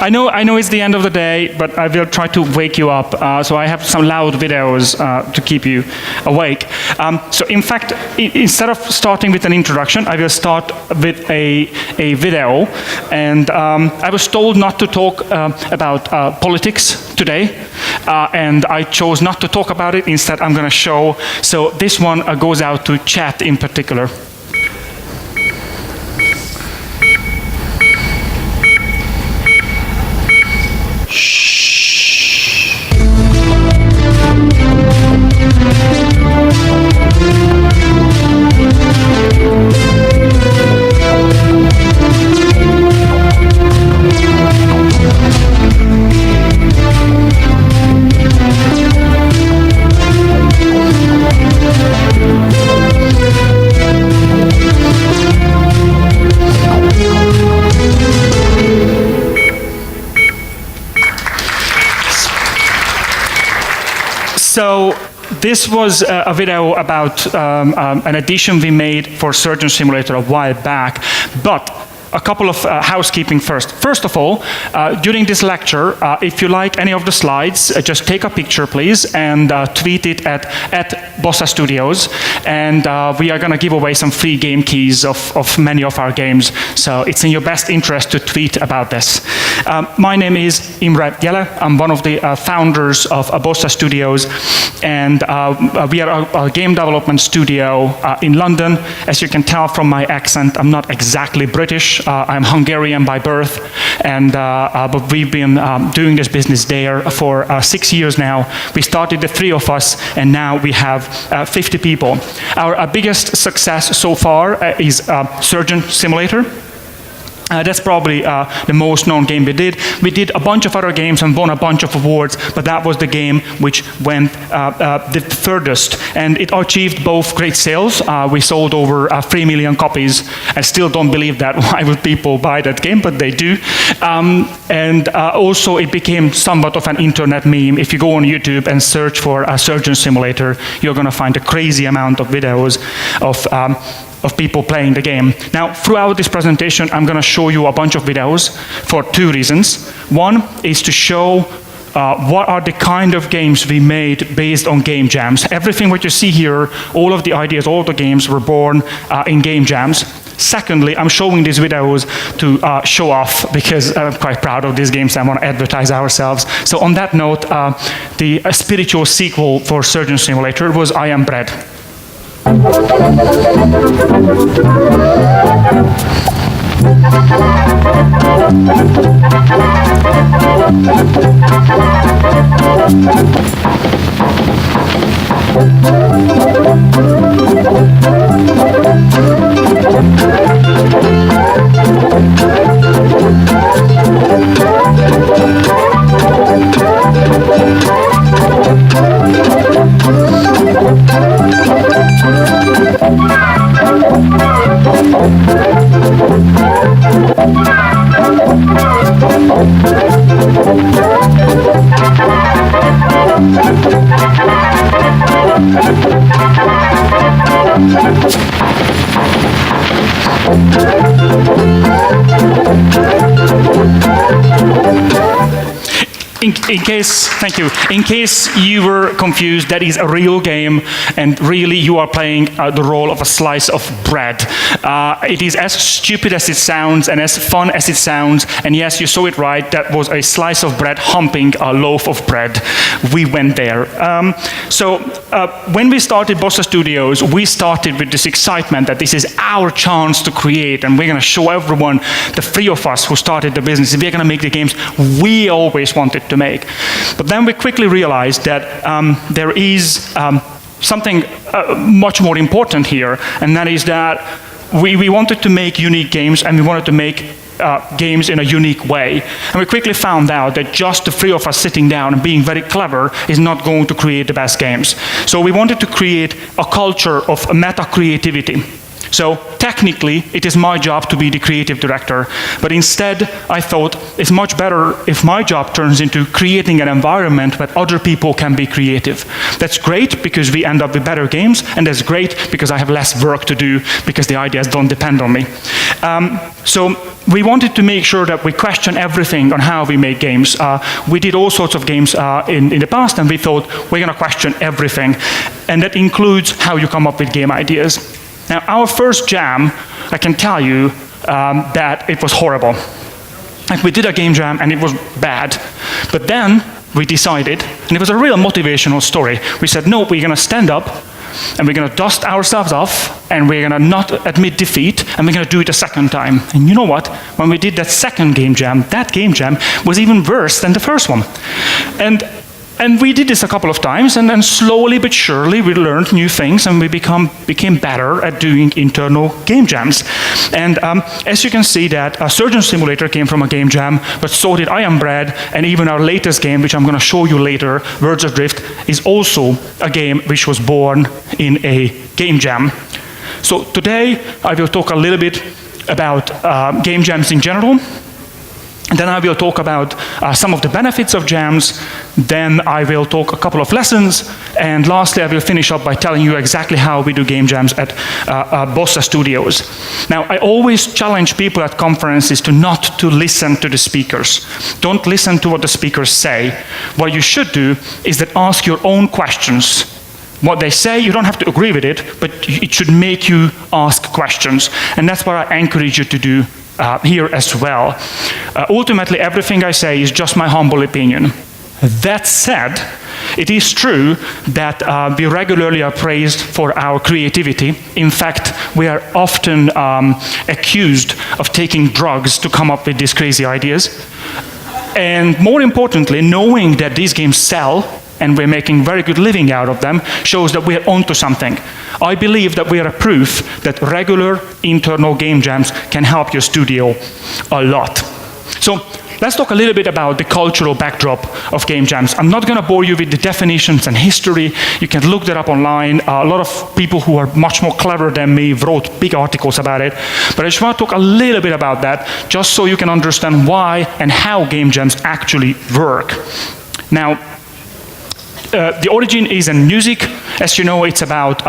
I know it's the end of the day, but I will try to wake you up. So I have some loud videos to keep you awake. So in fact, instead of starting with an introduction, I will start with a video. And I was told not to talk about politics today, and I chose not to talk about it. Instead, I'm going to show. So this one goes out to chat in particular. So this was a video about an addition we made for Surgeon Simulator a while back, but a couple of housekeeping first. First of all, during this lecture, if you like any of the slides, just take a picture, please, and tweet it at Bossa Studios, and we are going to give away some free game keys of many of our games, so it's in your best interest to tweet about this. My name is Imre Jele. I'm one of the founders of Bossa Studios, and we are a game development studio in London. As you can tell from my accent, I'm not exactly British. I'm Hungarian by birth, and but we've been doing this business there for 6 years now. We started the 3 of us, and now we have 50 people. Our biggest success so far is Surgeon Simulator. That's probably the most known game we did. We did a bunch of other games and won a bunch of awards, but that was the game which went the furthest. And it achieved both great sales. We sold over 3 million copies. I still don't believe that. Why would people buy that game? But they do. And also it became somewhat of an internet meme. If you go on YouTube and search for a Surgeon Simulator, you're going to find a crazy amount of videos of people playing the game. Now, throughout this presentation, I'm going to show you a bunch of videos for 2 reasons. One is to show what are the kind of games we made based on game jams. Everything what you see here, all of the ideas, all of the games were born in game jams. Secondly, I'm showing these videos to show off because I'm quite proud of these games and I want to advertise ourselves. So on that note, the spiritual sequel for Surgeon Simulator was I Am Bread. In case you were confused, that is a real game, and really you are playing the role of a slice of bread. It is as stupid as it sounds and as fun as it sounds, and yes, you saw it right, that was a slice of bread humping a loaf of bread. We went there. So when we started Bossa Studios, we started with this excitement that this is our chance to create, and we're going to show everyone, the 3 of us who started the business, we're going to make the games we always wanted to make. But then we quickly realized that there is something much more important here, and that is that we wanted to make unique games, and we wanted to make games in a unique way. And we quickly found out that just the 3 of us sitting down and being very clever is not going to create the best games. So we wanted to create a culture of meta-creativity. So technically, it is my job to be the creative director, but instead, I thought it's much better if my job turns into creating an environment where other people can be creative. That's great because we end up with better games, and that's great because I have less work to do because the ideas don't depend on me. So we wanted to make sure that we question everything on how we make games. We did all sorts of games in the past, and we thought we're going to question everything. And that includes how you come up with game ideas. Now, our first jam, I can tell you that it was horrible. Like, we did a game jam, and it was bad. But then we decided, and it was a real motivational story. We said, no, we're going to stand up, and we're going to dust ourselves off, and we're going to not admit defeat, and we're going to do it a second time. And you know what? When we did that second game jam, that game jam was even worse than the first one. And we did this a couple of times, and then slowly but surely we learned new things, and we became better at doing internal game jams. And as you can see, that Surgeon Simulator came from a game jam, but so did I Am Bread, and even our latest game, which I'm going to show you later, Words Adrift, is also a game which was born in a game jam. So today I will talk a little bit about game jams in general. Then I will talk about some of the benefits of jams. Then I will talk a couple of lessons. And lastly, I will finish up by telling you exactly how we do game jams at Bossa Studios. Now, I always challenge people at conferences to not to listen to the speakers. Don't listen to what the speakers say. What you should do is that ask your own questions. What they say, you don't have to agree with it, but it should make you ask questions. And that's what I encourage you to do here as well. Ultimately, everything I say is just my humble opinion. That said, it is true that we regularly are praised for our creativity. In fact, we are often accused of taking drugs to come up with these crazy ideas. And more importantly, knowing that these games sell and we're making very good living out of them shows that we're onto something. I believe that we are a proof that regular internal game jams can help your studio a lot. So let's talk a little bit about the cultural backdrop of game jams. I'm not going to bore you with the definitions and history. You can look that up online. A lot of people who are much more clever than me wrote big articles about it. But I just want to talk a little bit about that, just so you can understand why and how game jams actually work. Now, the origin is in music. As you know, it's about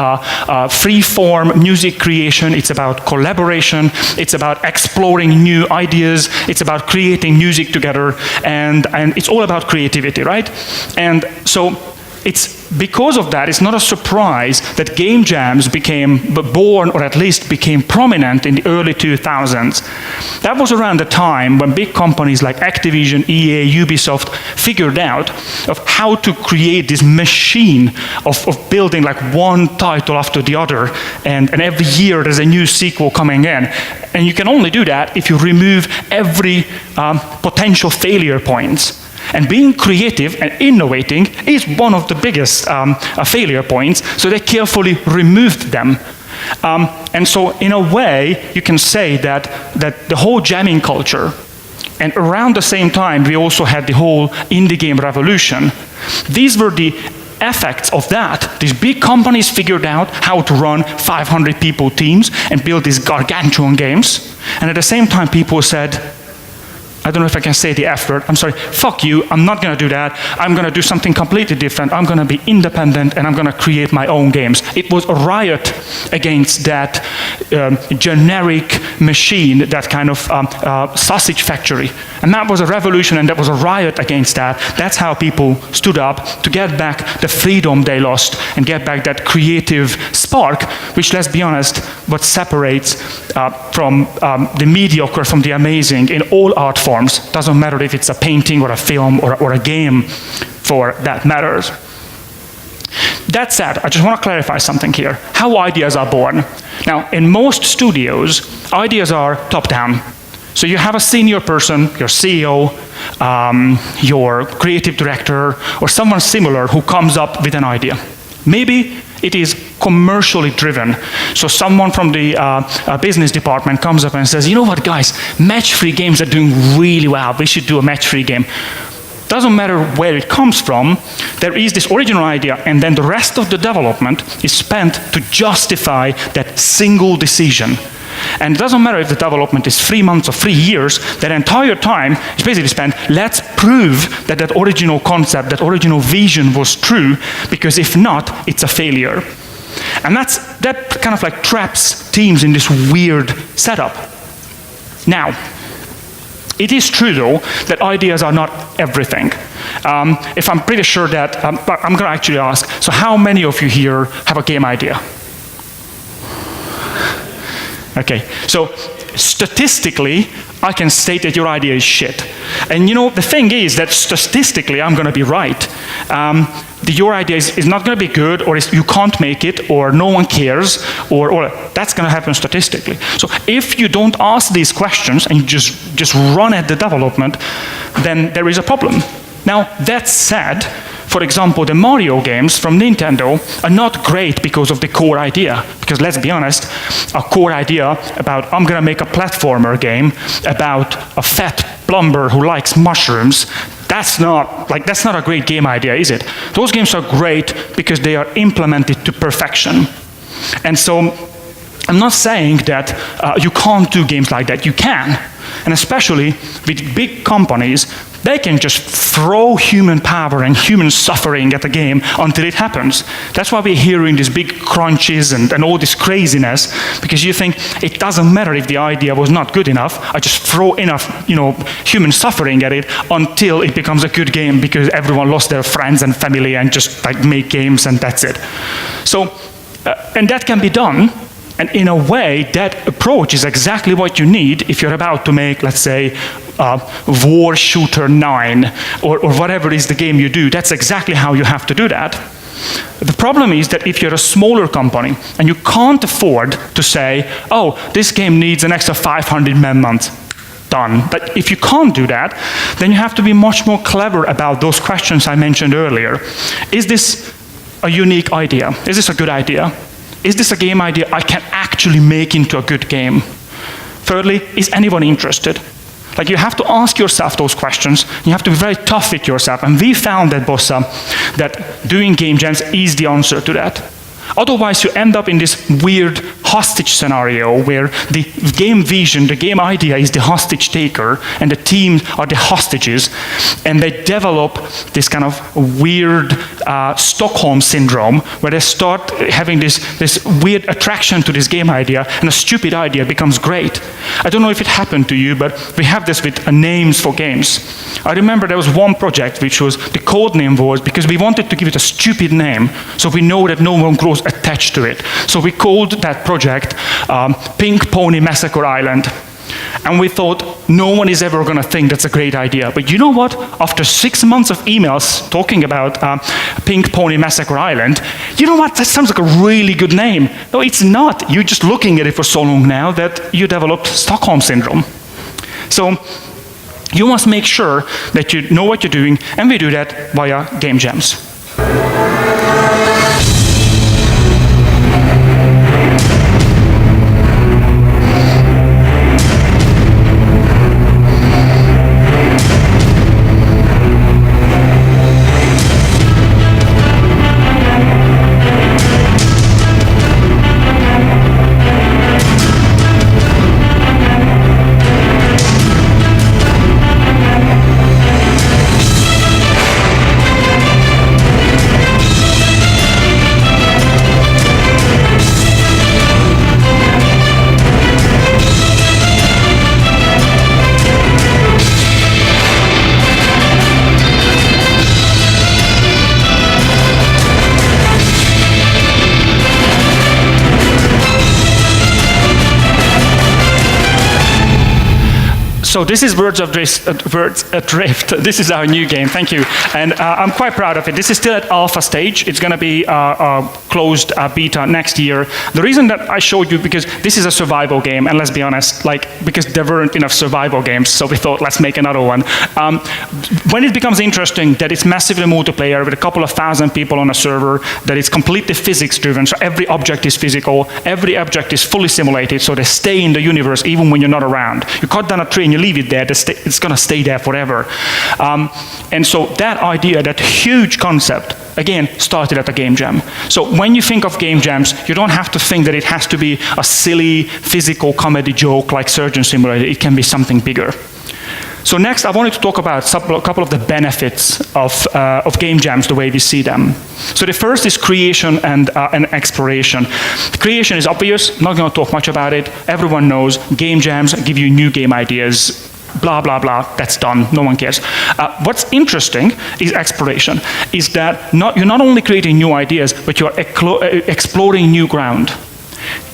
free-form music creation. It's about collaboration. It's about exploring new ideas. It's about creating music together. And it's all about creativity, right? And so it's because of that, it's not a surprise that game jams became born, or at least became prominent in the early 2000s. That was around the time when big companies like Activision, EA, Ubisoft figured out of how to create this machine of building like one title after the other, and every year there's a new sequel coming in. And you can only do that if you remove every potential failure points. And being creative and innovating is one of the biggest failure points, so they carefully removed them. And so in a way, you can say that the whole jamming culture, and around the same time, we also had the whole indie game revolution. These were the effects of that. These big companies figured out how to run 500 people teams and build these gargantuan games. And at the same time, people said, I don't know if I can say the F word, I'm sorry, fuck you, I'm not going to do that, I'm going to do something completely different, I'm going to be independent, and I'm going to create my own games. It was a riot against that generic machine, that kind of sausage factory. And that was a revolution, and that was a riot against that. That's how people stood up to get back the freedom they lost, and get back that creative spark, which, let's be honest, what separates from the mediocre from the amazing in all art forms. Doesn't matter if it's a painting or a film or a game, for that matters. That said, I just want to clarify something here. How ideas are born. Now, in most studios, ideas are top-down. So you have a senior person, your CEO, your creative director, or someone similar who comes up with an idea. Maybe it is commercially driven. So someone from the business department comes up and says, you know what, guys, match-free games are doing really well. We should do a match-free game. Doesn't matter where it comes from, there is this original idea, and then the rest of the development is spent to justify that single decision. And it doesn't matter if the development is 3 months or 3 years, that entire time is basically spent, let's prove that that original concept, that original vision was true, because if not, it's a failure. And that kind of like traps teams in this weird setup. Now, it is true, though, that ideas are not everything. If I'm pretty sure that, but I'm going to actually ask, so how many of you here have a game idea? Okay, so statistically, I can state that your idea is shit. And you know, the thing is that statistically, I'm going to be right. Your idea is not going to be good, or you can't make it, or no one cares, or that's going to happen statistically. So if you don't ask these questions and you just run at the development, then there is a problem. Now, that said, for example, the Mario games from Nintendo are not great because of the core idea. Because let's be honest, a core idea about I'm going to make a platformer game about a fat plumber who likes mushrooms, that's not a great game idea, is it? Those games are great because they are implemented to perfection. And so I'm not saying that you can't do games like that. You can. And especially with big companies, they can just throw human power and human suffering at the game until it happens. That's why we're hearing these big crunches and all this craziness, because you think it doesn't matter if the idea was not good enough. I just throw enough, human suffering at it until it becomes a good game because everyone lost their friends and family and just make games and that's it. So, and that can be done. And in a way, that approach is exactly what you need if you're about to make, let's say, War Shooter 9, or whatever is the game you do. That's exactly how you have to do that. The problem is that if you're a smaller company and you can't afford to say, oh, this game needs an extra 500 man-months, done. But if you can't do that, then you have to be much more clever about those questions I mentioned earlier. Is this a unique idea? Is this a good idea? Is this a game idea I can actually make into a good game? Thirdly, is anyone interested? You have to ask yourself those questions. You have to be very tough with yourself. And we found at Bossa that doing game jams is the answer to that. Otherwise, you end up in this weird hostage scenario where the game vision, the game idea is the hostage taker, and the team are the hostages, and they develop this kind of weird Stockholm syndrome where they start having this weird attraction to this game idea, and a stupid idea becomes great. I don't know if it happened to you, but we have this with names for games. I remember there was one project which was, the code name was, because we wanted to give it a stupid name, so we know that no one grows attached to it. So we called that project Pink Pony Massacre Island. And we thought, no one is ever going to think that's a great idea. But you know what? After 6 months of emails talking about Pink Pony Massacre Island, you know what? That sounds like a really good name. No, it's not. You're just looking at it for so long now that you developed Stockholm Syndrome. So you must make sure that you know what you're doing, and we do that via game jams. So this is Words Adrift. This is our new game, thank you. And I'm quite proud of it. This is still at alpha stage. It's going to be a closed beta next year. The reason that I showed you, because this is a survival game, and let's be honest, because there weren't enough survival games, so we thought, let's make another one. When it becomes interesting that it's massively multiplayer with a couple of thousand people on a server, that it's completely physics-driven, so every object is physical, every object is fully simulated, so they stay in the universe even when you're not around. You cut down a tree and you leave it there, it's going to stay there forever. And so that idea, that huge concept, again, started at a game jam. So when you think of game jams, you don't have to think that it has to be a silly physical comedy joke like Surgeon Simulator. It can be something bigger. So next, I wanted to talk about a couple of the benefits of game jams, the way we see them. So the first is creation and exploration. Creation is obvious, not going to talk much about it. Everyone knows game jams give you new game ideas, blah, blah, blah, that's done, no one cares. What's interesting is exploration, is that you're not only creating new ideas, but you're exploring new ground.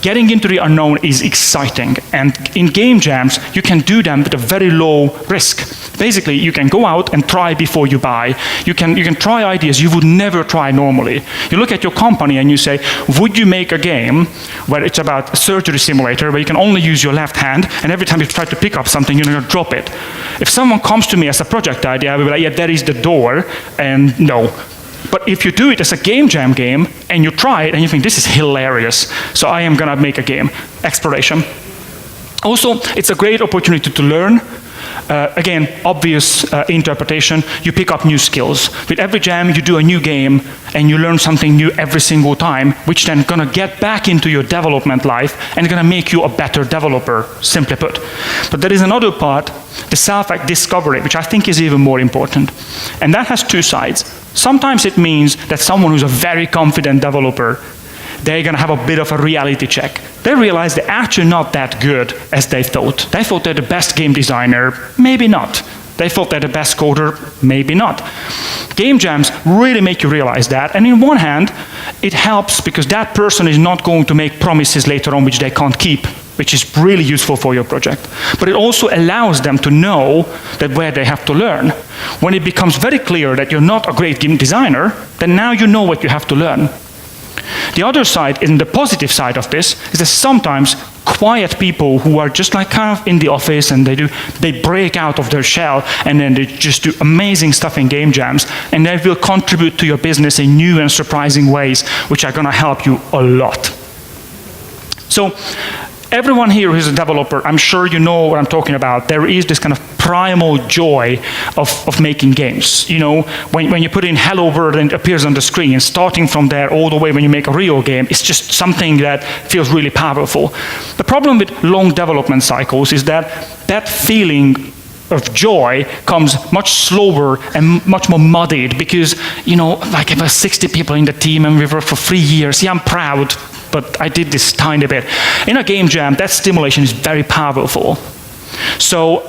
Getting into the unknown is exciting, and in game jams, you can do them with a very low risk. Basically, you can go out and try before you buy. You can try ideas you would never try normally. You look at your company and you say, would you make a game where it's about a surgery simulator where you can only use your left hand, and every time you try to pick up something, you're going to drop it? If someone comes to me as a project idea, I will be like, yeah, there is the door, and no. But if you do it as a game jam game, and you try it, and you think, this is hilarious, so I am going to make a game. Exploration. Also, it's a great opportunity to learn. Again, obvious interpretation, you pick up new skills. With every jam, you do a new game, and you learn something new every single time, which then going to get back into your development life, and going to make you a better developer, simply put. But there is another part, the self-discovery, which I think is even more important. And that has two sides. Sometimes it means that someone who's a very confident developer, they're going to have a bit of a reality check. They realize they're actually not that good as they thought. They thought they're the best game designer, maybe not. They thought they're the best coder, maybe not. Game jams really make you realize that, and in one hand, it helps because that person is not going to make promises later on which they can't keep, which is really useful for your project. But it also allows them to know that where they have to learn. When it becomes very clear that you're not a great game designer, then now you know what you have to learn. The other side, and the positive side of this, is that sometimes quiet people who are just like kind of in the office and they break out of their shell and then they just do amazing stuff in game jams, and they will contribute to your business in new and surprising ways, which are going to help you a lot. So everyone here who's a developer, I'm sure you know what I'm talking about. There is this kind of primal joy of making games. You know, when you put in hello world and it appears on the screen, starting from there all the way when you make a real game, it's just something that feels really powerful. The problem with long development cycles is that that feeling of joy comes much slower and much more muddied because, you know, like if 60 people in the team and we worked for 3 years, yeah, I'm proud, but I did this tiny bit. In a game jam, that stimulation is very powerful. So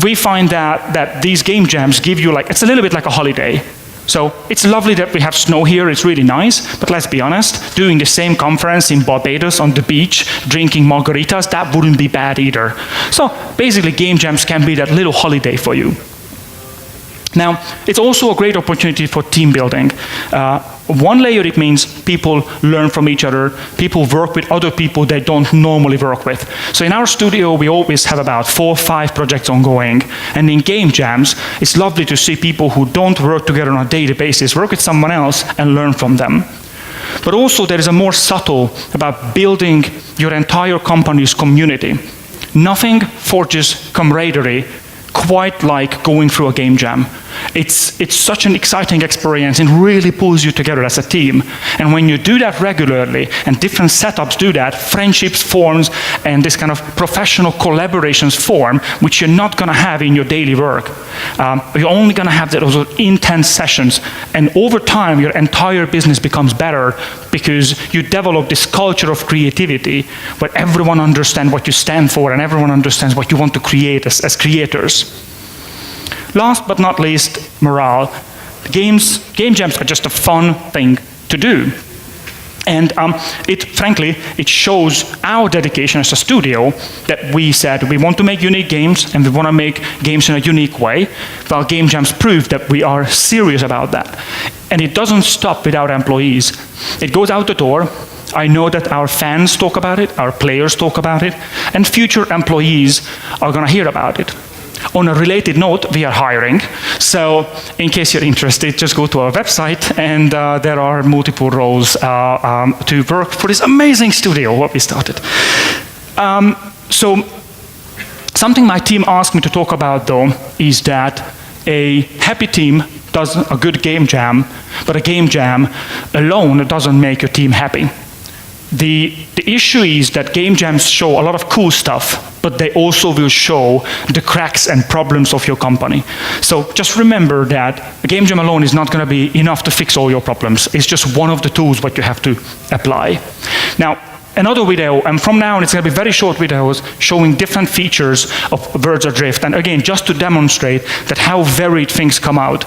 we find that these game jams give you it's a little bit like a holiday. So it's lovely that we have snow here, it's really nice, but let's be honest, doing the same conference in Barbados on the beach, drinking margaritas, that wouldn't be bad either. So basically game jams can be that little holiday for you. Now, it's also a great opportunity for team building. One layer, it means people learn from each other, people work with other people they don't normally work with. So in our studio, we always have about 4 or 5 projects ongoing, and in game jams, it's lovely to see people who don't work together on a daily basis, work with someone else and learn from them. But also there is a more subtle about building your entire company's community. Nothing forges camaraderie quite like going through a game jam. It's such an exciting experience and really pulls you together as a team. And when you do that regularly, and different setups do that, friendships forms and this kind of professional collaborations form, which you're not going to have in your daily work. You're only going to have those intense sessions. And over time, your entire business becomes better because you develop this culture of creativity where everyone understands what you stand for and everyone understands what you want to create as creators. Last but not least, morale. Game jams are just a fun thing to do. And frankly, it shows our dedication as a studio that we said we want to make unique games and we want to make games in a unique way. Well, game jams prove that we are serious about that. And it doesn't stop with our employees. It goes out the door. I know that our fans talk about it, our players talk about it, and future employees are going to hear about it. On a related note, we are hiring. So in case you're interested, just go to our website and there are multiple roles to work for this amazing studio, what we started. So something my team asked me to talk about though is that a happy team does a good game jam, but a game jam alone doesn't make your team happy. The issue is that game jams show a lot of cool stuff, but they also will show the cracks and problems of your company. So just remember that a game jam alone is not going to be enough to fix all your problems. It's just one of the tools what you have to apply. Now, another video, and from now on it's going to be very short videos showing different features of Words Adrift. And again, just to demonstrate that how varied things come out.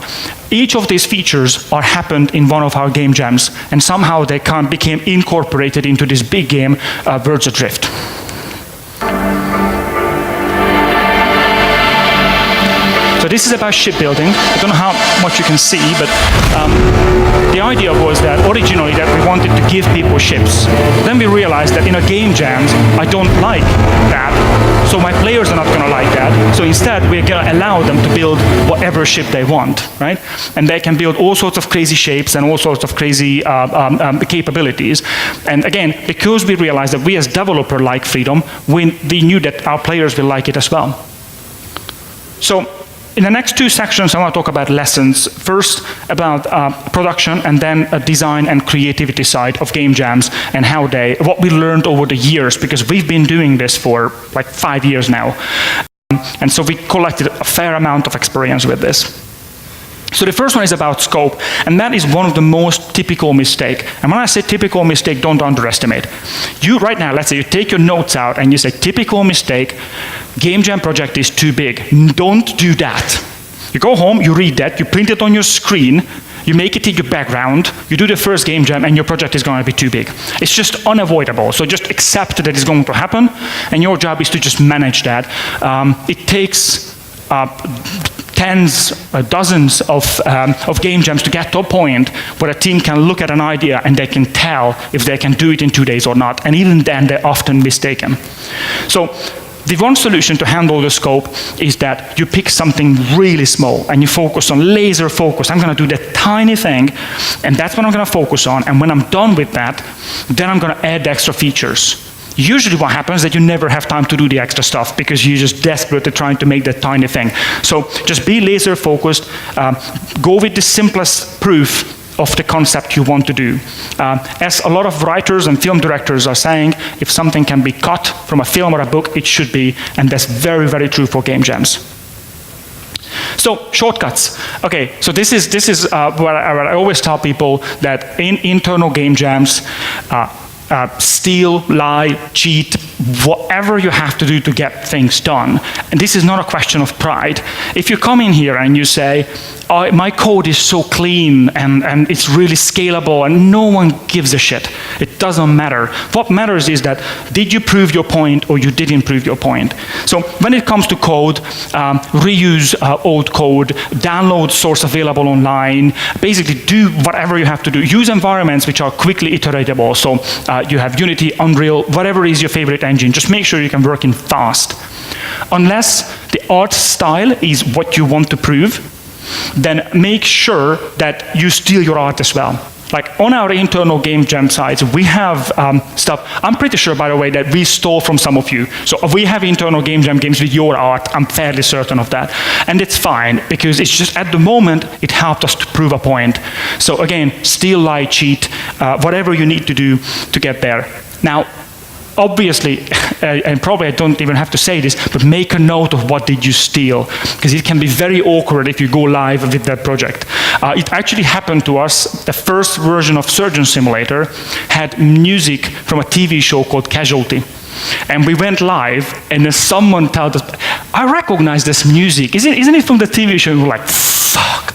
Each of these features are happened in one of our game jams, and somehow they became incorporated into this big game, Words Adrift. So this is about shipbuilding. I don't know how much you can see, but the idea was that originally that we wanted to give people ships. Then we realized that in a game jams, I don't like that. So my players are not going to like that. So instead, we're going to allow them to build whatever ship they want, right? And they can build all sorts of crazy shapes and all sorts of crazy capabilities. And again, because we realized that we as developer like freedom, we knew that our players will like it as well. So in the next two sections, I want to talk about lessons. First, about production, and then a design and creativity side of game jams and what we learned over the years, because we've been doing this for like 5 years now. And so we collected a fair amount of experience with this. So the first one is about scope, and that is one of the most typical mistake. And when I say typical mistake, don't underestimate. You right now, let's say you take your notes out and you say typical mistake, game jam project is too big. Don't do that. You go home, you read that, you print it on your screen, you make it in your background, you do the first game jam, and your project is going to be too big. It's just unavoidable. So just accept that it's going to happen, and your job is to just manage that. It takes tens, dozens of game jams to get to a point where a team can look at an idea and they can tell if they can do it in 2 days or not. And even then, they're often mistaken. So the one solution to handle the scope is that you pick something really small and you focus on laser focus. I'm going to do that tiny thing, and that's what I'm going to focus on. And when I'm done with that, then I'm going to add the extra features. Usually what happens is that you never have time to do the extra stuff because you're just desperately trying to make that tiny thing. So just be laser focused, go with the simplest proof of the concept you want to do. As a lot of writers and film directors are saying, if something can be cut from a film or a book, it should be, and that's very, very true for game jams. So shortcuts. Okay, so this is where I always tell people that in internal game jams, steal, lie, cheat, whatever you have to do to get things done. And this is not a question of pride. If you come in here and you say, oh, my code is so clean and it's really scalable and no one gives a shit, it doesn't matter. What matters is that did you prove your point or you didn't prove your point. So when it comes to code, reuse old code, download source available online, basically do whatever you have to do. Use environments which are quickly iteratable. So you have Unity, Unreal, whatever is your favorite engine, just make sure you can work in fast. Unless the art style is what you want to prove, then make sure that you steal your art as well. Like on our internal game jam sites, we have stuff. I'm pretty sure, by the way, that we stole from some of you. So we have internal game jam games with your art. I'm fairly certain of that. And it's fine, because it's just at the moment, it helped us to prove a point. So again, steal, lie, cheat, whatever you need to do to get there. Now, obviously, and probably I don't even have to say this, but make a note of what did you steal, because it can be very awkward if you go live with that project. It actually happened to us. The first version of Surgeon Simulator had music from a TV show called Casualty. And we went live, and then someone told us, I recognize this music. Isn't it from the TV show? And we're like, fuck.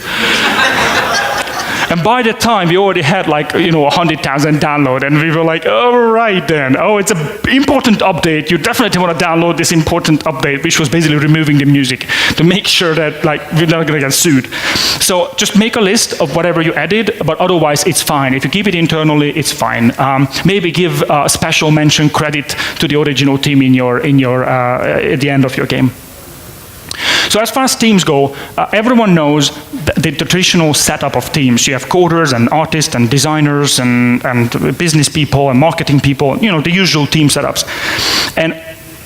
And by the time, we already had 100,000 download, and we were like, all right then. Oh, it's an important update. You definitely want to download this important update, which was basically removing the music to make sure that we're not going to get sued. So just make a list of whatever you added, but otherwise it's fine. If you keep it internally, it's fine. Maybe give a special mention credit to the original team at the end of your game. So as far as teams go, everyone knows the traditional setup of teams. You have coders and artists and designers and business people and marketing people, the usual team setups. And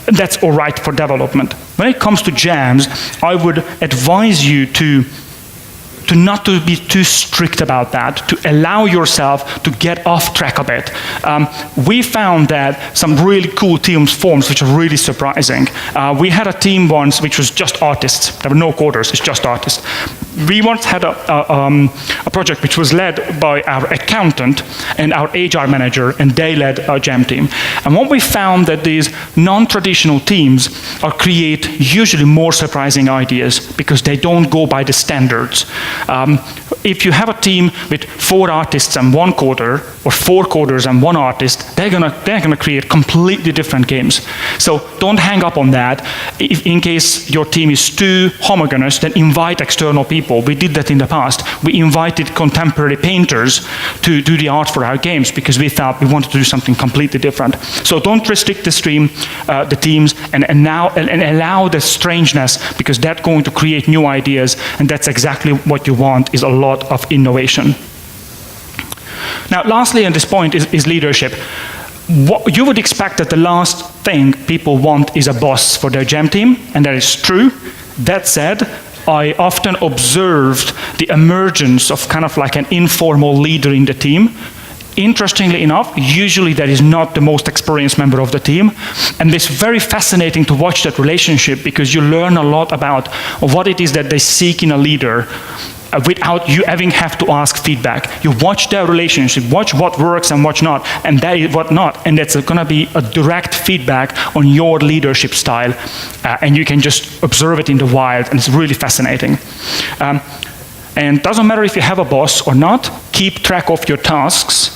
that's all right for development. When it comes to jams, I would advise you to not to be too strict about that, to allow yourself to get off track a bit. We found that some really cool teams formed, which are really surprising. We had a team once which was just artists. There were no coders, it's just artists. We once had a project which was led by our accountant and our HR manager, and they led our jam team. And what we found that these non-traditional teams create usually more surprising ideas because they don't go by the standards. If you have a team with 4 artists and 1 coder, or 4 coders and 1 artist, they're gonna create completely different games. So don't hang up on that. If, in case your team is too homogeneous, then invite external people. We did that in the past. We invited contemporary painters to do the art for our games because we thought we wanted to do something completely different. So don't restrict the teams, and allow the strangeness, because that's going to create new ideas, and that's exactly what you want, is a lot of innovation. Now, lastly, on this point is leadership. What you would expect that the last thing people want is a boss for their jam team, and that is true. That said, I often observed the emergence of kind of like an informal leader in the team. Interestingly enough, usually that is not the most experienced member of the team. And it's very fascinating to watch that relationship, because you learn a lot about what it is that they seek in a leader without you having to ask feedback. You watch their relationship, watch what works and what not, and that is what not. And that's going to be a direct feedback on your leadership style. And you can just observe it in the wild, and it's really fascinating. And it doesn't matter if you have a boss or not, keep track of your tasks,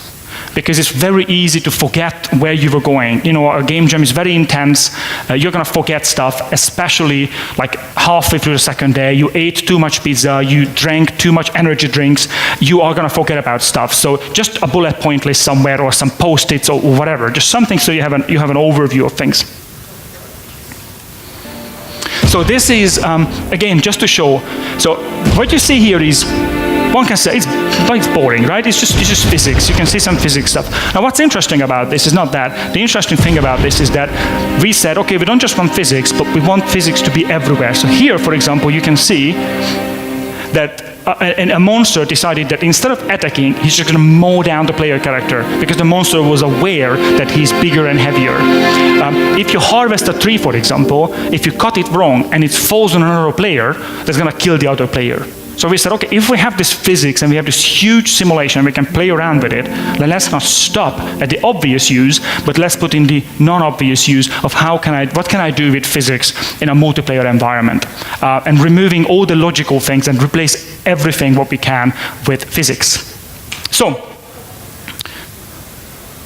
because it's very easy to forget where you were going. You know, a game jam is very intense. You're going to forget stuff, especially like halfway through the second day. You ate too much pizza, you drank too much energy drinks, you are going to forget about stuff. So just a bullet point list somewhere, or some post-its, or whatever, just something so you have an overview of things. So this is, again, just to show. So what you see here is, one can say it's boring, right? It's just physics. You can see some physics stuff. Now, what's interesting about this is not that. The interesting thing about this is that we said, okay, we don't just want physics, but we want physics to be everywhere. So here, for example, you can see that a monster decided that instead of attacking, he's just going to mow down the player character, because the monster was aware that he's bigger and heavier. If you harvest a tree, for example, if you cut it wrong and it falls on another player, that's going to kill the other player. So we said, okay, if we have this physics and we have this huge simulation, we can play around with it, then let's not stop at the obvious use, but let's put in the non-obvious use of what can I do with physics in a multiplayer environment, and removing all the logical things and replace everything what we can with physics. So,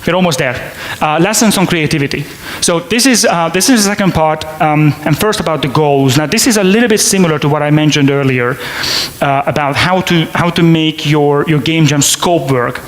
we're almost there. Lessons on creativity. So this is the second part, and first about the goals. Now this is a little bit similar to what I mentioned earlier about how to make your game jam scope work,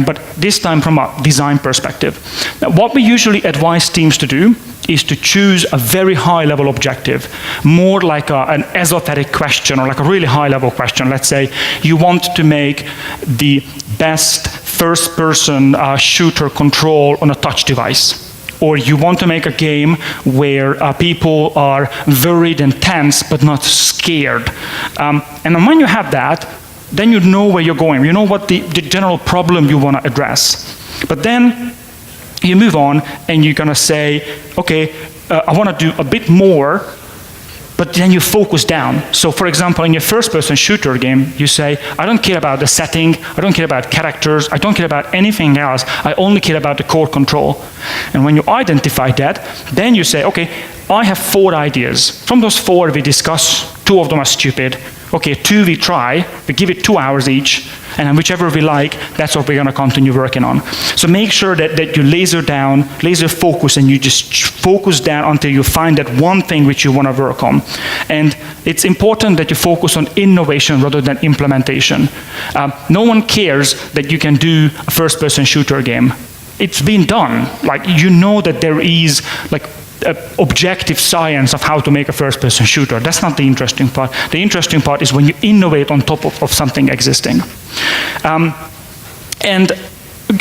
but this time from a design perspective. Now, what we usually advise teams to do is to choose a very high-level objective, more like an esoteric question, or like a really high-level question. Let's say you want to make the best first-person shooter control on a touch device, or you want to make a game where people are worried and tense but not scared. And then when you have that, then you know where you're going. You know what the general problem you want to address. But then you move on and you're going to say, okay, I want to do a bit more, but then you focus down. So for example, in your first-person shooter game, you say, I don't care about the setting, I don't care about characters, I don't care about anything else, I only care about the core control. And when you identify that, then you say, okay, I have 4 ideas. From those 4 we discuss, 2 of them are stupid. Okay, 2 we try, we give it 2 hours each, and then whichever we like, that's what we're going to continue working on. So make sure that you laser focus, and you just focus down until you find that one thing which you want to work on. And it's important that you focus on innovation rather than implementation. No one cares that you can do a first-person shooter game. It's been done. Like, you know that there is like objective science of how to make a first-person shooter. That's not the interesting part. The interesting part is when you innovate on top of something existing. And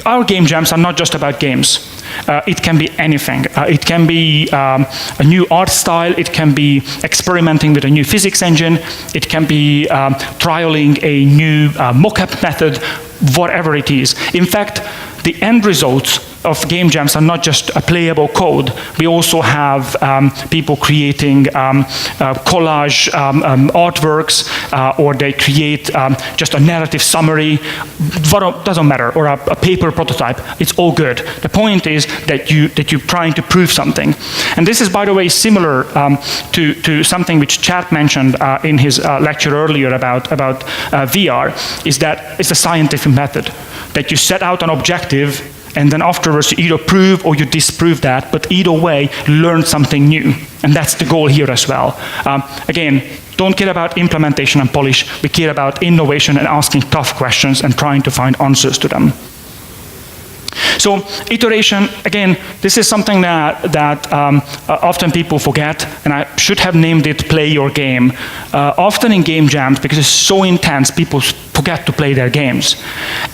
our game jams are not just about games. It can be anything. It can be a new art style. It can be experimenting with a new physics engine. It can be trialing a new mockup method, whatever it is. In fact, the end results of game jams are not just a playable code. We also have people creating collage artworks, or they create just a narrative summary. Doesn't matter, or a paper prototype. It's all good. The point is that you're trying to prove something. And this is, by the way, similar to something which Chad mentioned in his lecture earlier about VR. Is that it's a scientific method that you set out an objective, and then afterwards you either prove or you disprove that, but either way, learn something new. And that's the goal here as well. Again, don't care about implementation and polish. We care about innovation and asking tough questions and trying to find answers to them. So iteration, again, this is something that often people forget, and I should have named it play your game. Often in game jams, because it's so intense, people forget to play their games.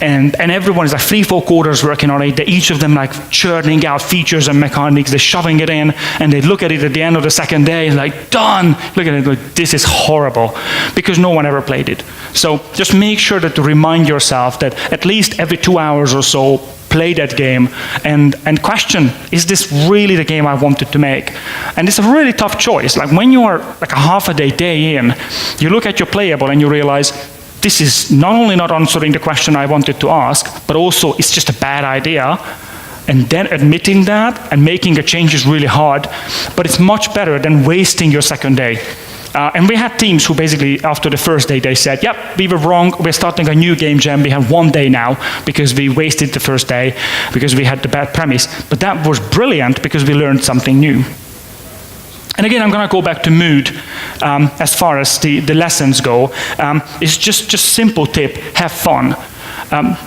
And everyone is like 3-4 coders working on it. They, each of them like churning out features and mechanics, they're shoving it in, and they look at it at the end of the second day and like, done! Look at it, like, this is horrible, because no one ever played it. So just make sure that to remind yourself that at least every 2 hours or so, play that game and question, is this really the game I wanted to make? And it's a really tough choice. Like when you are like a half a day in, you look at your playable and you realize, this is not only not answering the question I wanted to ask, but also it's just a bad idea. And then admitting that and making a change is really hard, but it's much better than wasting your second day. And we had teams who basically, after the first day, they said, yep, we were wrong, we're starting a new game jam, we have 1 day now, because we wasted the first day, because we had the bad premise. But that was brilliant, because we learned something new. And again, I'm going to go back to mood as far as the lessons go. It's just simple tip, have fun.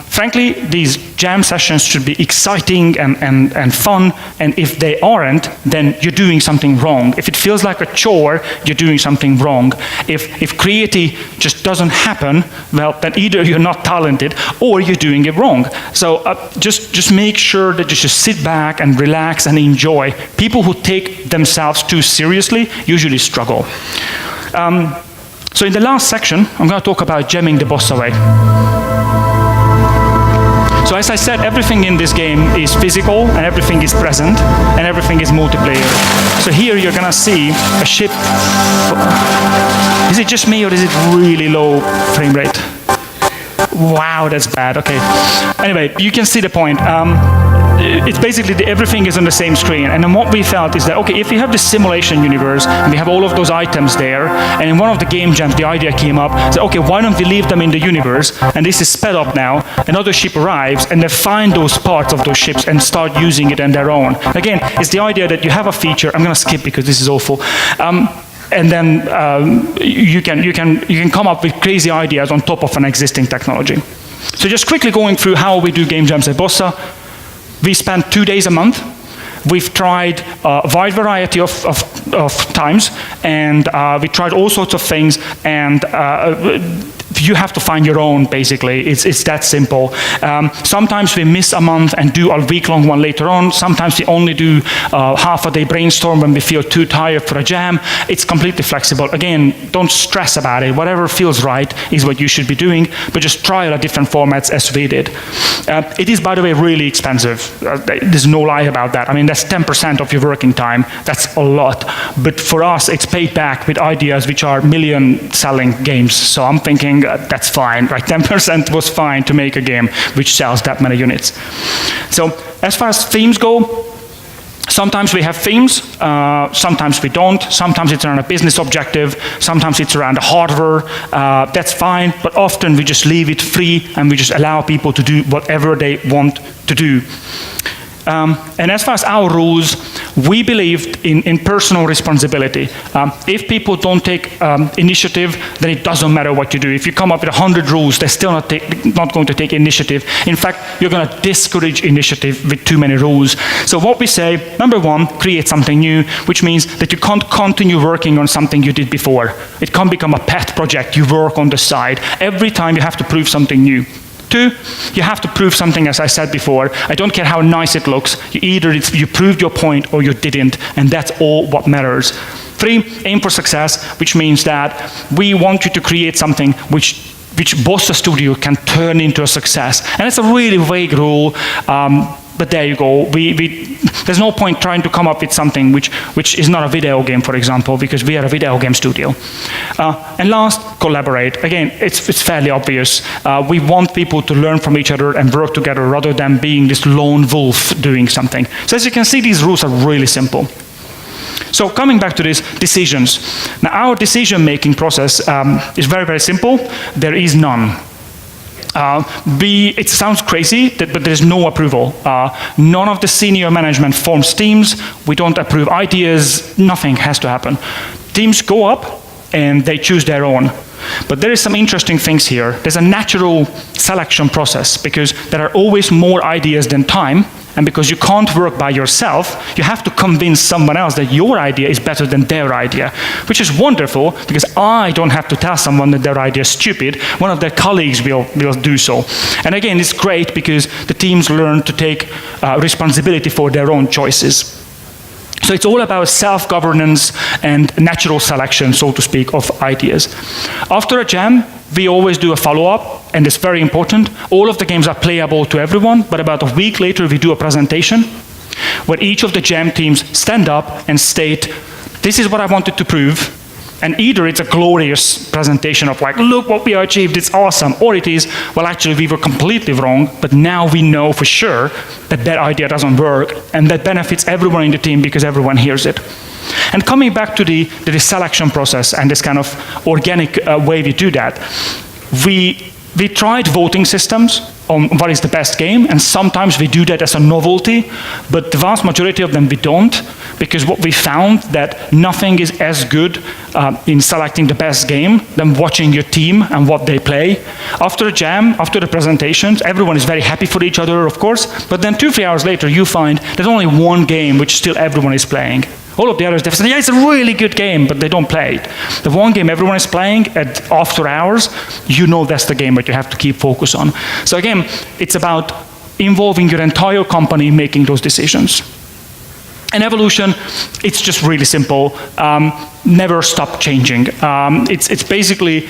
Frankly, these jam sessions should be exciting and fun, and if they aren't, then you're doing something wrong. If it feels like a chore, you're doing something wrong. If creativity just doesn't happen, well, then either you're not talented or you're doing it wrong. So just make sure that you just sit back and relax and enjoy. People who take themselves too seriously usually struggle. So in the last section, I'm going to talk about jamming the Bossa way. So as I said, everything in this game is physical, and everything is present, and everything is multiplayer. So here you're going to see a ship. Is it just me, or is it really low frame rate? Wow, that's bad. Okay. Anyway, you can see the point. It's basically everything is on the same screen. And then what we felt is that, okay, if we have this simulation universe, and we have all of those items there, and in one of the game jams, the idea came up, so, okay, why don't we leave them in the universe? And this is sped up now. Another ship arrives, and they find those parts of those ships and start using it on their own. Again, it's the idea that you have a feature. I'm going to skip because this is awful. And then you can come up with crazy ideas on top of an existing technology. So just quickly going through how we do game jams at Bossa. We spend 2 days a month. We've tried a wide variety of times, and we tried all sorts of things, and you have to find your own, basically. It's that simple. Sometimes we miss a month and do a week-long one later on. Sometimes we only do half a day brainstorm when we feel too tired for a jam. It's completely flexible. Again, don't stress about it. Whatever feels right is what you should be doing, but just try out different formats as we did. It is, by the way, really expensive. There's no lie about that. I mean, that's 10% of your working time. That's a lot. But for us, it's paid back with ideas which are million-selling games. So I'm thinking that's fine. Right? 10% was fine to make a game which sells that many units. So as far as themes go, sometimes we have themes, sometimes we don't. Sometimes it's around a business objective, sometimes it's around the hardware. That's fine, but often we just leave it free and we just allow people to do whatever they want to do. And as far as our rules, we believe in personal responsibility. If people don't take initiative, then it doesn't matter what you do. If you come up with 100 rules, they're still not going to take initiative. In fact, you're going to discourage initiative with too many rules. So what we say, number one, create something new, which means that you can't continue working on something you did before. It can't become a pet project you work on the side. Every time you have to prove something new. 2, you have to prove something, as I said before. I don't care how nice it looks. You proved your point or you didn't, and that's all what matters. 3, aim for success, which means that we want you to create something which Bossa Studio can turn into a success. And it's a really vague rule, but there you go. There's no point trying to come up with something which is not a video game, for example, because we are a video game studio. And last, collaborate. Again, it's fairly obvious. We want people to learn from each other and work together rather than being this lone wolf doing something. So as you can see, these rules are really simple. So coming back to these decisions. Now, our decision-making process is very, very simple. There is none. It sounds crazy, but there's no approval. None of the senior management forms teams. We don't approve ideas. Nothing has to happen. Teams go up and they choose their own. But there is some interesting things here. There's a natural selection process because there are always more ideas than time. And because you can't work by yourself, you have to convince someone else that your idea is better than their idea, which is wonderful because I don't have to tell someone that their idea is stupid. One of their colleagues will do so. And again, it's great because the teams learn to take responsibility for their own choices. So it's all about self-governance and natural selection, so to speak, of ideas. After a jam, we always do a follow-up, and it's very important. All of the games are playable to everyone, but about a week later, we do a presentation where each of the jam teams stand up and state, this is what I wanted to prove. And either it's a glorious presentation of like, look what we achieved, it's awesome, or it is, well, actually, we were completely wrong, but now we know for sure that that idea doesn't work, and that benefits everyone in the team because everyone hears it. And coming back to the selection process and this kind of organic way we do that, we tried voting systems on what is the best game, and sometimes we do that as a novelty, but the vast majority of them we don't, because what we found that nothing is as good in selecting the best game than watching your team and what they play. After a jam, after the presentations, everyone is very happy for each other, of course, but then 2-3 hours later you find there's only one game which still everyone is playing. All of the others, they say, yeah, it's a really good game, but they don't play it. The one game everyone is playing after hours, you know that's the game that you have to keep focus on. So again, it's about involving your entire company making those decisions. And evolution, it's just really simple. Never stop changing. It's basically,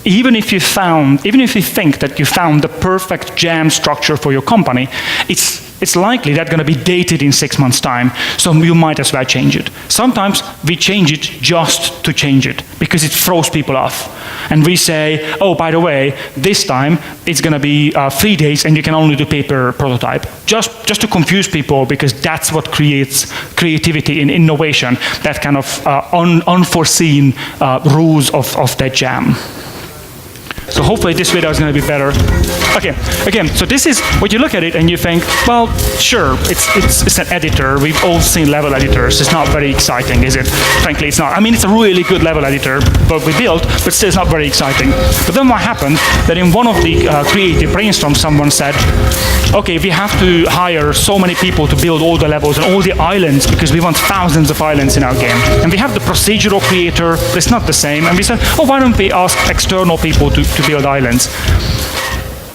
even if you think that you found the perfect jam structure for your company, it's likely that's going to be dated in 6 months' time, so you might as well change it. Sometimes we change it just to change it, because it throws people off. And we say, oh, by the way, this time it's going to be 3 days and you can only do paper prototype. Just to confuse people, because that's what creates creativity and innovation, that kind of unforeseen rules of that jam. So hopefully this video is going to be better. Okay, again, so this is what you look at it and you think, well, sure, it's an editor. We've all seen level editors. It's not very exciting, is it? Frankly, it's not. I mean, it's a really good level editor, but we built, but still it's not very exciting. But then what happened, that in one of the creative brainstorms, someone said, okay, we have to hire so many people to build all the levels and all the islands because we want thousands of islands in our game. And we have the procedural creator, but it's not the same. And we said, oh, why don't we ask external people to build islands?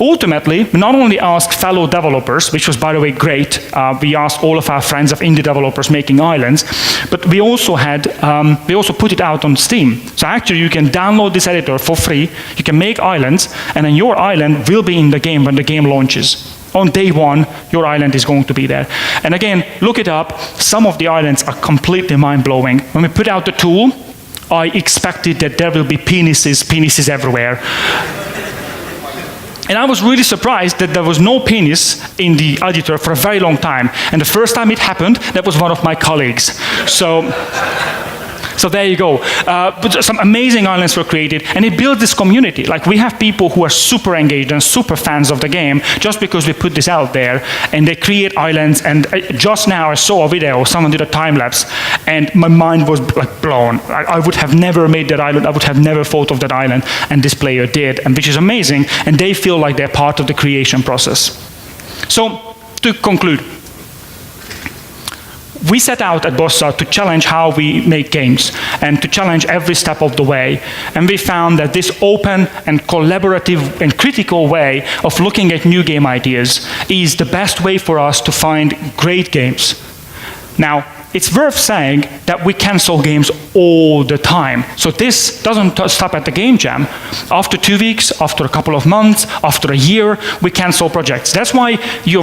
Ultimately, we not only asked fellow developers, which was, by the way, great. We asked all of our friends of indie developers making islands, but we also put it out on Steam. So actually, you can download this editor for free. You can make islands, and then your island will be in the game when the game launches. On day one, your island is going to be there. And again, look it up. Some of the islands are completely mind-blowing. When we put out the tool, I expected that there will be penises everywhere. And I was really surprised that there was no penis in the editor for a very long time. And the first time it happened, that was one of my colleagues. So there you go. But some amazing islands were created, and it built this community. Like, we have people who are super engaged and super fans of the game just because we put this out there, and they create islands. And just now I saw a video, someone did a time lapse, and my mind was like blown. I would have never made that island. I would have never thought of that island, and this player did, and which is amazing. And they feel like they're part of the creation process. So to conclude, We set out at Bossa to challenge how we make games and to challenge every step of the way. And we found that this open and collaborative and critical way of looking at new game ideas is the best way for us to find great games. Now, it's worth saying that we cancel games all the time. So this doesn't stop at the game jam. After 2 weeks, after a couple of months, after a year, we cancel projects. That's why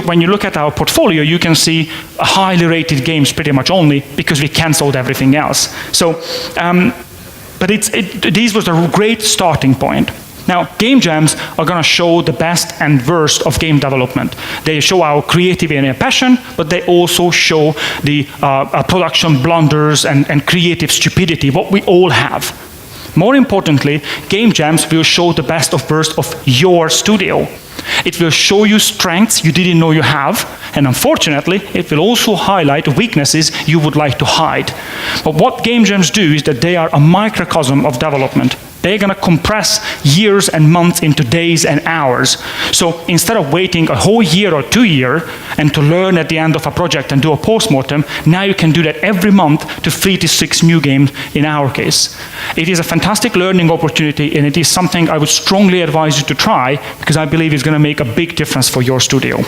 when you look at our portfolio, you can see highly rated games pretty much only because we canceled everything else. So, but these was a great starting point. Now, game jams are going to show the best and worst of game development. They show our creativity and our passion, but they also show the production blunders and creative stupidity, what we all have. More importantly, game jams will show the best of worst of your studio. It will show you strengths you didn't know you have, and unfortunately, it will also highlight weaknesses you would like to hide. But what game jams do is that they are a microcosm of development. They're going to compress years and months into days and hours. So instead of waiting a whole year or 2 years and to learn at the end of a project and do a post-mortem, now you can do that every month to 3 to 6 new games in our case. It is a fantastic learning opportunity, and it is something I would strongly advise you to try because I believe it's going to make a big difference for your studio.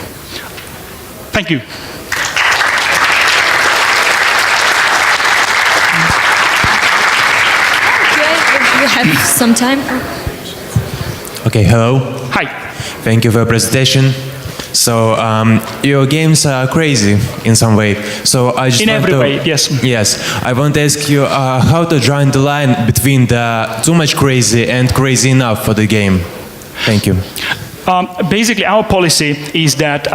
Thank you. Have some time. Okay, hello. Hi. Thank you for your presentation. So your games are crazy in some way. So I just in every way, yes. Yes, I want to ask you how to draw the line between the too much crazy and crazy enough for the game. Thank you. Basically, our policy is that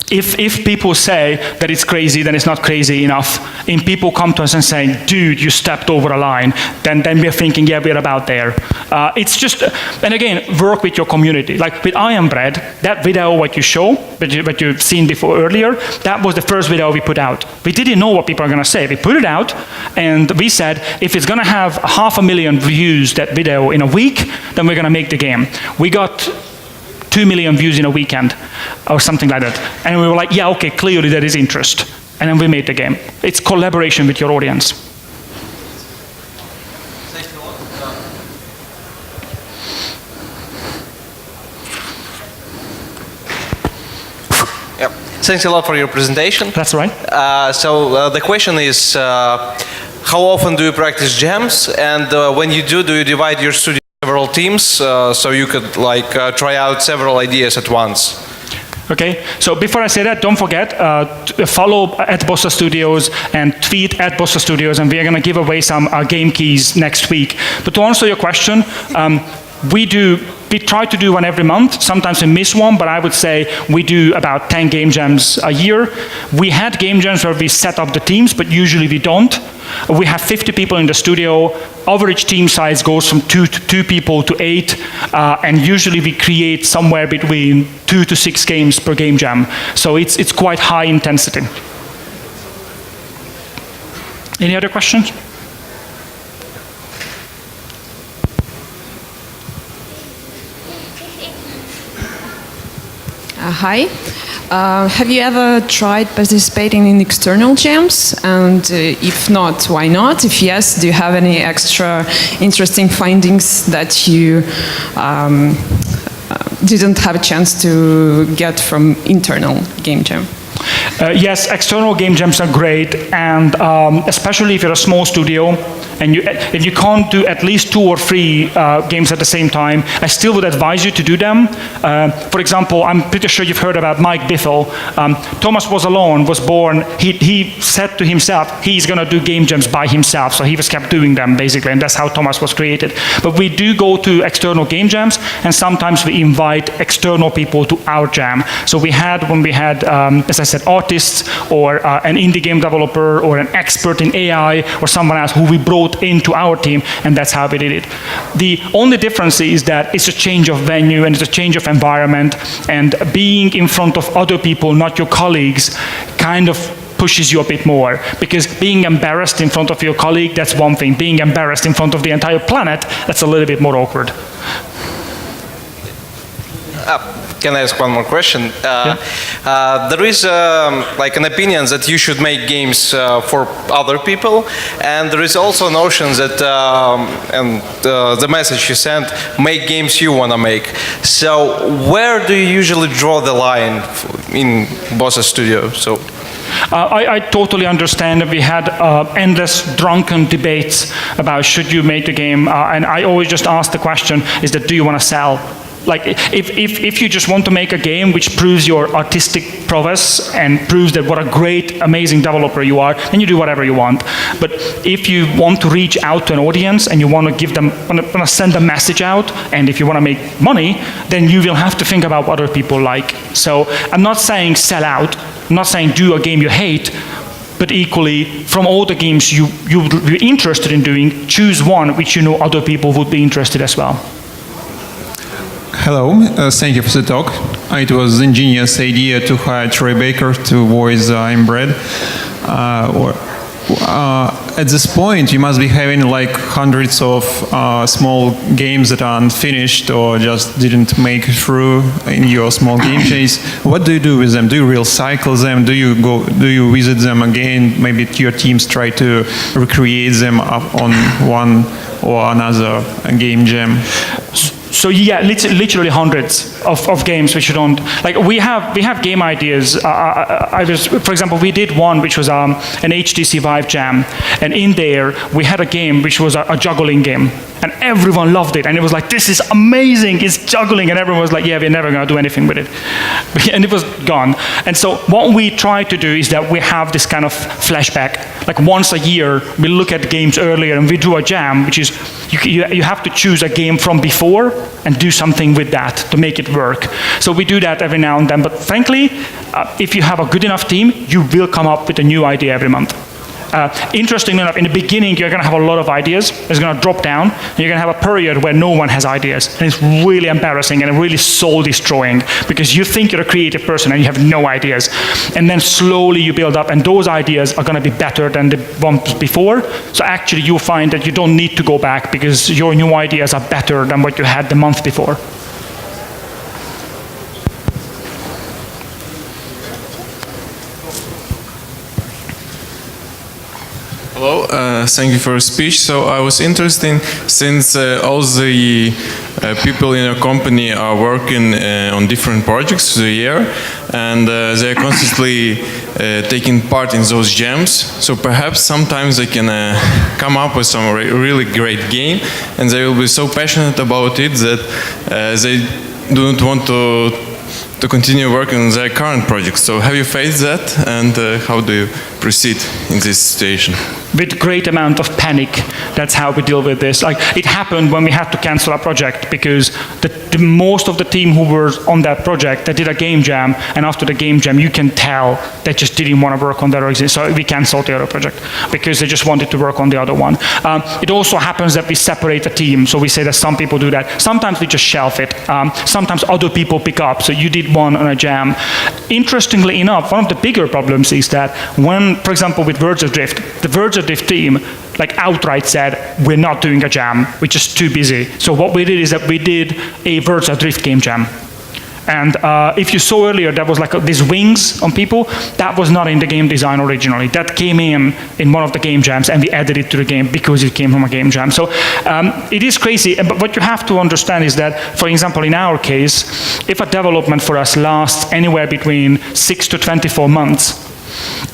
if people say that it's crazy, then it's not crazy enough. And people come to us and say, dude, you stepped over a line, then we're thinking, yeah, we're about there. It's just, and again, work with your community. Like with I Am Bread, that video what you show, what you've seen before earlier, that was the first video we put out. We didn't know what people are going to say. We put it out, and we said, if it's going to have 500,000 views, that video, in a week, then we're going to make the game. We got 2 million views in a weekend, or something like that. And we were like, yeah, okay, clearly there is interest. And then we made the game. It's collaboration with your audience. Yep. Thanks a lot for your presentation. That's right. So the question is, how often do you practice jams? And when you do you divide your studio several teams, so you could try out several ideas at once? Okay, so before I say that, don't forget, follow at Bossa Studios and tweet at Bossa Studios, and we are going to give away some game keys next week. But to answer your question, we try to do one every month. Sometimes we miss one, but I would say we do about 10 game jams a year. We had game jams where we set up the teams, but usually we don't. We have 50 people in the studio. Average team size goes from 2 people to 8, and usually we create somewhere between 2 to 6 games per game jam. So it's quite high intensity. Any other questions? Hi. Have you ever tried participating in external jams? And if not, why not? If yes, do you have any extra interesting findings that you didn't have a chance to get from internal game jam? Yes, external game jams are great, and especially if you're a small studio and if you can't do at least 2 or 3 games at the same time, I still would advise you to do them. For example, I'm pretty sure you've heard about Mike Biffle. Thomas was born, he said to himself, he's going to do game jams by himself, so he was kept doing them basically, and that's how Thomas was created. But we do go to external game jams, and sometimes we invite external people to our jam. So when we had, as I said, artists or an indie game developer or an expert in AI or someone else who we brought into our team, and that's how we did it. The only difference is that it's a change of venue and it's a change of environment, and being in front of other people, not your colleagues, kind of pushes you a bit more, because being embarrassed in front of your colleague, that's one thing. Being embarrassed in front of the entire planet, that's a little bit more awkward. can I ask one more question? There is like an opinion that you should make games for other people, and there is also notions that and the message you sent, make games you want to make. So where do you usually draw the line in Bossa Studio? So. I totally understand that we had endless drunken debates about should you make the game, and I always just ask the question, is that do you want to sell? Like, if you just want to make a game which proves your artistic prowess and proves that what a great, amazing developer you are, then you do whatever you want. But if you want to reach out to an audience and you want to give them, want to send a message out, and if you want to make money, then you will have to think about what other people like. So I'm not saying sell out, I'm not saying do a game you hate, but equally, from all the games you would be interested in doing, choose one which you know other people would be interested as well. Hello, thank you for the talk. It was an ingenious idea to hire Troy Baker to voice Imre. At this point, you must be having like hundreds of small games that are unfinished or just didn't make it through in your small game chase. What do you do with them? Do you recycle them? Do you visit them again? Maybe your teams try to recreate them up on one or another game jam. So yeah, literally hundreds of games which you don't like. We have game ideas. For example, we did one which was an HTC Vive jam, and in there we had a game which was a juggling game, and everyone loved it, and it was like, this is amazing, it's juggling, and everyone was like, yeah, we're never going to do anything with it, and it was gone. And so what we try to do is that we have this kind of flashback, like once a year we look at games earlier and we do a jam, which is you have to choose a game from before and do something with that to make it work. So we do that every now and then, but frankly, if you have a good enough team, you will come up with a new idea every month. Interestingly enough, in the beginning, you're going to have a lot of ideas. It's going to drop down. And you're going to have a period where no one has ideas. And it's really embarrassing and really soul-destroying because you think you're a creative person and you have no ideas. And then slowly you build up, and those ideas are going to be better than the ones before. So actually, you'll find that you don't need to go back because your new ideas are better than what you had the month before. Hello, thank you for your speech. So I was interested, since all the people in your company are working on different projects through the year, and they're constantly taking part in those jams. So perhaps sometimes they can come up with some really great game, and they will be so passionate about it that they do not want to continue working on their current projects. So have you faced that, and how do you proceed in this situation? With great amount of panic, that's how we deal with this. Like, it happened when we had to cancel a project because the most of the team who were on that project, they did a game jam, and after the game jam, you can tell they just didn't want to work on their existing. So we canceled the other project because they just wanted to work on the other one. It also happens that we separate a team. So we say that some people do that. Sometimes we just shelf it. Sometimes other people pick up. So you did one on a jam. Interestingly enough, one of the bigger problems is that when, for example, with Adrift, the Adrift team like outright said, we're not doing a jam, we're just too busy. So what we did is that we did a Adrift game jam. And if you saw earlier, there was like these wings on people. That was not in the game design originally. That came in one of the game jams, and we added it to the game because it came from a game jam. So it is crazy. But what you have to understand is that, for example, in our case, if a development for us lasts anywhere between 6 to 24 months,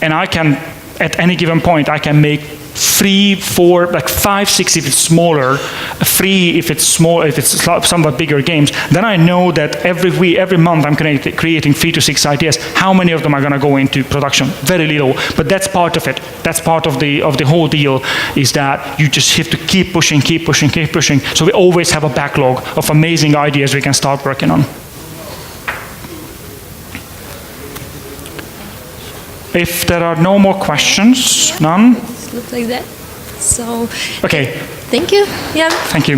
and I can, at any given point, I can make 3, 4, like 5, 6 if it's smaller, 3 if it's small, if it's somewhat bigger games, then I know that every month I'm creating 3 to 6 ideas. How many of them are going to go into production? Very little, but that's part of it. That's part of the whole deal, is that you just have to keep pushing, keep pushing, keep pushing. So we always have a backlog of amazing ideas we can start working on. If there are no more questions, none? Look like that. So, okay. Thank you. Yeah. Thank you.